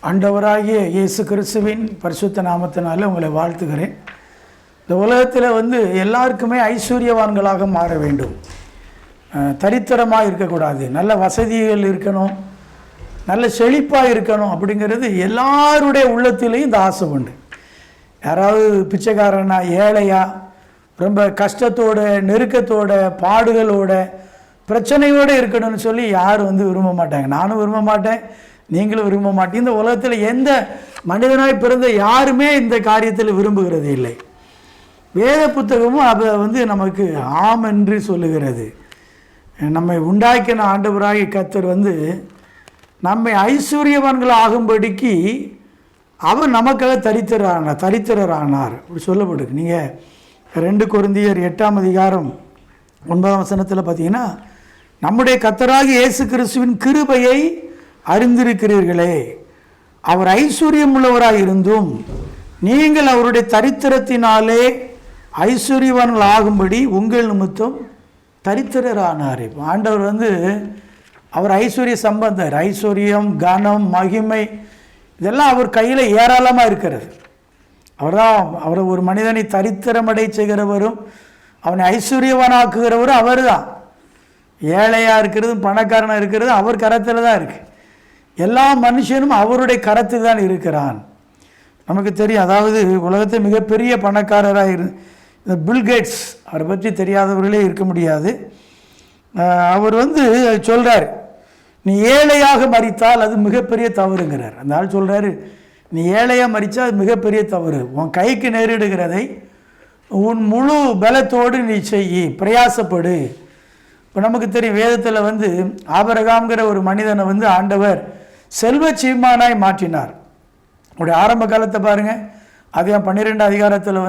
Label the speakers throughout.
Speaker 1: ஆண்டவராகிய இயேசு கிறிஸ்துவின் பரிசுத்த நாமத்தினால உங்களை வாழ்த்துகிறேன். இந்த உலகத்தில் எல்லாருக்குமே ஐஸ்வர்யவான்களாக மாற வேண்டும், தரித்திரமாக இருக்கக்கூடாது, நல்ல வசதிகள் இருக்கணும், நல்ல செழிப்பாக இருக்கணும் அப்படிங்கிறது எல்லாருடைய உள்ளத்திலையும் இந்த ஆசை உண்டு. யாராவது பிச்சைக்காரனா ஏழையா ரொம்ப கஷ்டத்தோட நெருக்கத்தோட பாடுகளோட பிரச்சனையோடு இருக்கணும்னு சொல்லி யாரும் விரும்ப மாட்டாங்க. நானும் விரும்ப மாட்டேன், நீங்களும் விரும்ப மாட்டேன். இந்த உலகத்தில் எந்த மனிதனாய் பிறந்த யாருமே இந்த காரியத்தில் விரும்புகிறது இல்லை. வேத புத்தகமும் அதை நமக்கு ஆம் என்று சொல்லுகிறது. நம்மை உண்டாக்கின ஆண்டவராகிய கர்த்தர் நம்மை ஐஸ்வர்யவான்கள் ஆகும்படிக்கு அவர் நமக்காக தரித்திரரானார் அப்படி சொல்லப்படுது. நீங்கள் 2 கொரிந்தியர் 8ஆம் அதிகாரம் 9ஆம் வசனத்தில் பார்த்தீங்கன்னா, நம்முடைய கர்த்தராகிய இயேசு கிறிஸ்துவின் கிருபையை அறிந்திருக்கிறீர்களே, அவர் ஐஸ்வர்யம் உள்ளவராக இருந்தும் நீங்கள் அவருடைய தரித்திரத்தினாலே ஐஸ்வர்யவான்கள் ஆகும்படி உங்கள் நிமித்தம் தரித்திரரானார். இப்போ ஆண்டவர் அவர் ஐஸ்வர்ய சம்பந்தர். ஐஸ்வர்யம், கனம், மகிமை இதெல்லாம் அவர் கையில் ஏராளமாக இருக்கிறது. அவர் ஒரு மனிதனை தரித்திரமடை செய்கிறவரும் அவனை ஐஸ்வர்யவானாக்குகிறவரும் அவர் தான். ஏழையாக இருக்கிறதும் பணக்காரனாக இருக்கிறது அவர் கரத்தில் தான் இருக்குது. எல்லா மனுஷனும் அவருடைய கரத்தில் தான் இருக்கிறான். நமக்கு தெரியும், அதாவது உலகத்தில் மிகப்பெரிய பணக்காரராக இந்த பில்கேட்ஸ், அவரை பற்றி தெரியாதவர்களே இருக்க முடியாது. அவர் சொல்கிறார், நீ ஏழையாக மரித்தால் அது மிகப்பெரிய தவறுங்கிறார். அந்த ஆள் சொல்கிறாரு, நீ ஏழையாக மரித்தா அது மிகப்பெரிய தவறு. உன் கைக்கு நேரிடுகிறதை உன் முழு பலத்தோடு நீ செய்யி, பிரயாசப்படு. இப்போ நமக்கு தெரியும், வேதத்தில் ஆபிரகாம்ங்கிற ஒரு மனிதனை ஆண்டவர் செல்வ சீமானாய் மாற்றினார். அவருடைய ஆரம்ப காலத்தை பாருங்கள். அதையும் 12 அதிகாரத்தில்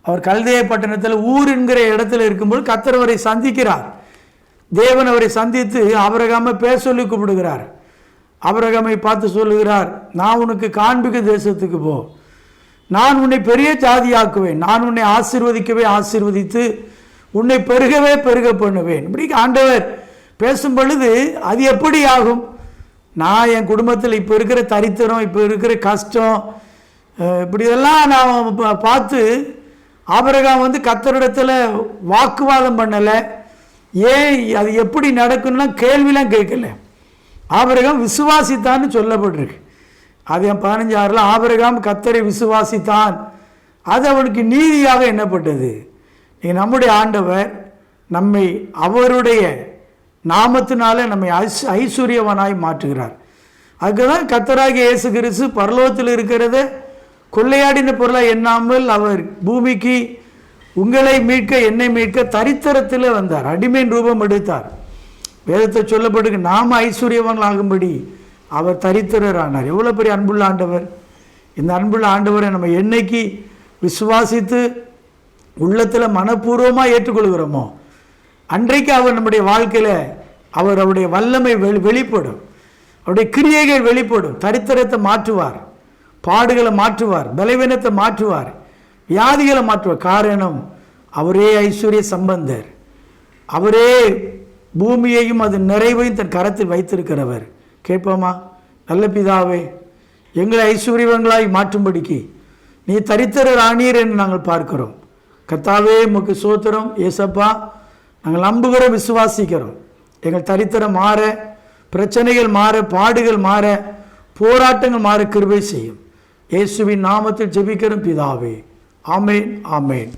Speaker 1: அவர் கல்தேய பட்டணத்தில் ஊர் என்கிற இடத்துல இருக்கும்போது கர்த்தர் அவரை சந்திக்கிறார். தேவன் அவரை சந்தித்து ஆபிரகாமை பேர் சொல்லி கூப்பிடுகிறார். ஆபிரகாமை பார்த்து சொல்லுகிறார், நான் உனக்கு காண்பிக்க தேசத்துக்கு போ, நான் உன்னை பெரிய ஜாதியாக்குவேன், நான் உன்னை ஆசீர்வதிக்கவே ஆசீர்வதித்து உன்னை பெருகவே பெருக பண்ணுவேன். இப்படி ஆண்டவர் பேசும் பொழுது அது எப்படி ஆகும்? நான் என் குடும்பத்தில் இப்போ இருக்கிற தரித்திரம், இப்போ இருக்கிற கஷ்டம், இப்படி இதெல்லாம் நான் பார்த்து ஆபிரகாம் கர்த்தரிடத்தில் வாக்குவாதம் பண்ணலை. ஏன் அது எப்படி நடக்குன்னா கேள்விலாம் கேட்கல. ஆபிரகாம் விசுவாசித்தான்னு சொல்லப்பட்டிருக்கு. அது 15:6 ஆபிரகாம் கர்த்தரை விசுவாசித்தான், அது அவனுக்கு நீதியாக எண்ணப்பட்டது. நம்முடைய ஆண்டவர் நம்மை அவருடைய நாமத்தினால நம்மை ஐஸ்வர்யவனாய் மாற்றுகிறார். அதுக்குதான் கர்த்தராகிய இயேசு கிறிஸ்து பரலோகத்தில் இருக்கிறத கொள்ளையாடின பொருளாக எண்ணாமல் அவர் பூமிக்கு உங்களை மீட்க என்னை மீட்க தரித்திரத்தில் வந்தார், அடிமையின் ரூபம் எடுத்தார். வேதத்தை சொல்லப்படுங்க, நாம் ஐஸ்வர்யவான்கள் ஆகும்படி அவர் தரித்திரரானார். எவ்வளோ பெரிய அன்புள்ள ஆண்டவர்! இந்த அன்புள்ள ஆண்டவரை நம்ம என்னைக்கு விசுவாசித்து உள்ளத்தில் மனப்பூர்வமாக ஏற்றுக்கொள்கிறோமோ அன்றைக்கு அவர் நம்முடைய வாழ்க்கையில் அவருடைய வல்லமை வெளிப்படும், அவருடைய கிரியைகள் வெளிப்படும். தரித்திரத்தை மாற்றுவார், பாடுகளை மாற்றுவார், பலவீனத்தை மாற்றுவார், வியாதிகளை மாற்றுவார். காரணம், அவரே ஐஸ்வர்ய சம்பந்தர், அவரே பூமியையும் அது நிறைவையும் தன் கரத்தில் வைத்திருக்கிறவர். கேட்போமா? நல்ல பிதாவே, எங்களை ஐஸ்வர்யவங்களாய் மாற்றும்படிக்கு நீ தரித்திரர் ஆனீர் என்று நாங்கள் பார்க்கிறோம். கர்த்தாவே, உமக்கு சோத்திரம். ஏசப்பா, நாங்கள் நம்புகிறோம், விசுவாசிக்கிறோம். எங்கள் தரித்திரம் மாற, பிரச்சனைகள் மாற, பாடுகள் மாற, போராட்டங்கள் மாற கிருபை செய்யும். இயேசுவின் நாமத்தில் ஜெபிக்கிறோம் பிதாவே. ஆமேன், ஆமேன்.